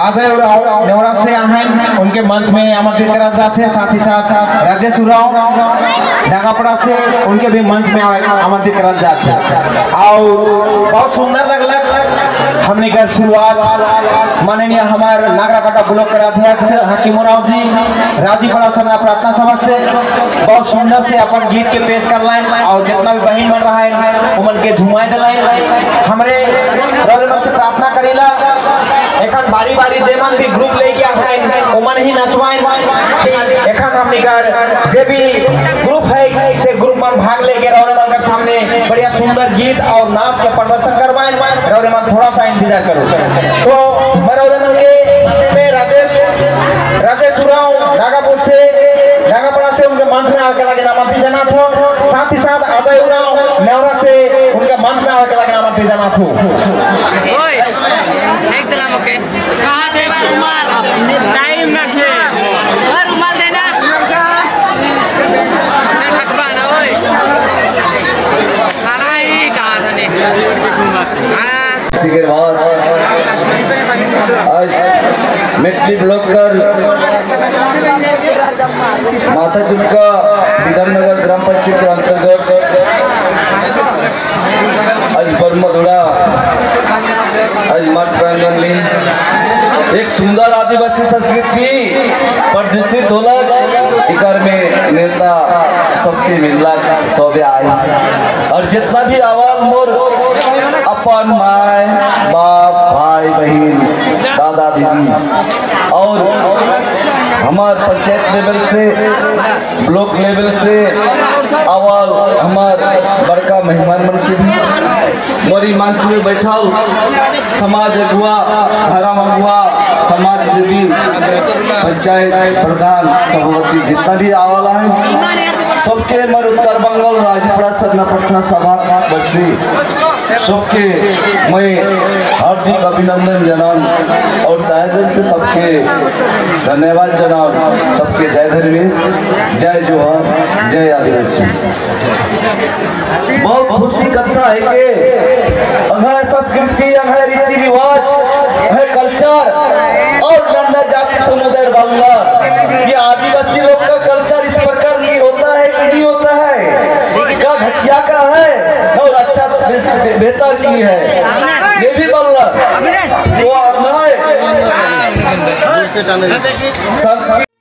अजय उराव नेवरा से आहन उनके मंच में आमंत्रित करा जाते हैं। साथ ही साथ राजेश उराव ढाकापड़ा से उनके भी मंच में आमंत्रित करा जाते हैं। और बहुत सुंदर लगला हमने का शुरुआत माननीय हमारे नागराकाटा ब्लॉक के अध्यक्ष हकीम उराव जी राजीपड़ा समना प्रार्थना सभा से बहुत सुंदर से अपन गीत के पेश कर लाइन और जितना भी बहन बन रहा है उमन के झुमाए दिलाइन हमरे रौल से प्रार्थना करेला एखन बारी बारी जेमन भी ग्रुप लेके आए उमन ही नचवाएं एखन हमनी कर जे भी ग्रुप है से ग्रुप में भाग लेके रौल मन के सामने बढ़िया सुंदर गीत और नाच के प्रदर्शन करवाएं रौल मन थोड़ा सा इंतजार करो। तो मैं रौल मन के में राजेश उराव ढाकापुर से उनके मंच में आके लगे नामांकित जना थो। साथ ही साथ अजय उराव नेवरा से उनके मंच में आके लगे नामांकित जना थो। टाइम रखे और रुमाल देना ठकबा ना ओए खाना ही कहा था ने इसी के बाद आज मेटली ब्लॉक कर माता चुनका विधाननगर ग्राम पंचायत के अंतर्गत आज बरमधुड़ा आज मठ प्रांगण में एक सुंदर आदिवासी संस्कृति प्रदर्शित होलक इकर में नेता सबके मिलक सबे आए और जितना भी आवाज मोर अपन माय बाप भाई बहन दादा दीदी और हमार पंचायत लेवल से ब्लॉक लेवल से आवाज हमार बड़का मेहमान मन के भी मोरी मंच में बैठल समाज अगुआ धर्म अगुआ समाज सेवी पंचायत प्रधान सभापति जितना भी आवाला है सबके मर उत्तर बंगाल राजपुरा सरना पटना सभा बस्ती सबके मैं हार्दिक अभिनंदन जनान और तहे दिल से सबके धन्यवाद जनान। सबके जय धर्मेश जय जोहार जय आदिवासी। बहुत खुशी करता है कि अगर संस्कृति अगर रीति रिवाज अगर कल्चर और लंडा जाति समुदाय बांग्ला ये आदिवासी लोग का कल्चर इस प्रकार नहीं होता है कि नहीं होता है क्या घटिया का है और अच्छा बेहतर की है ये भी बोल रहा तो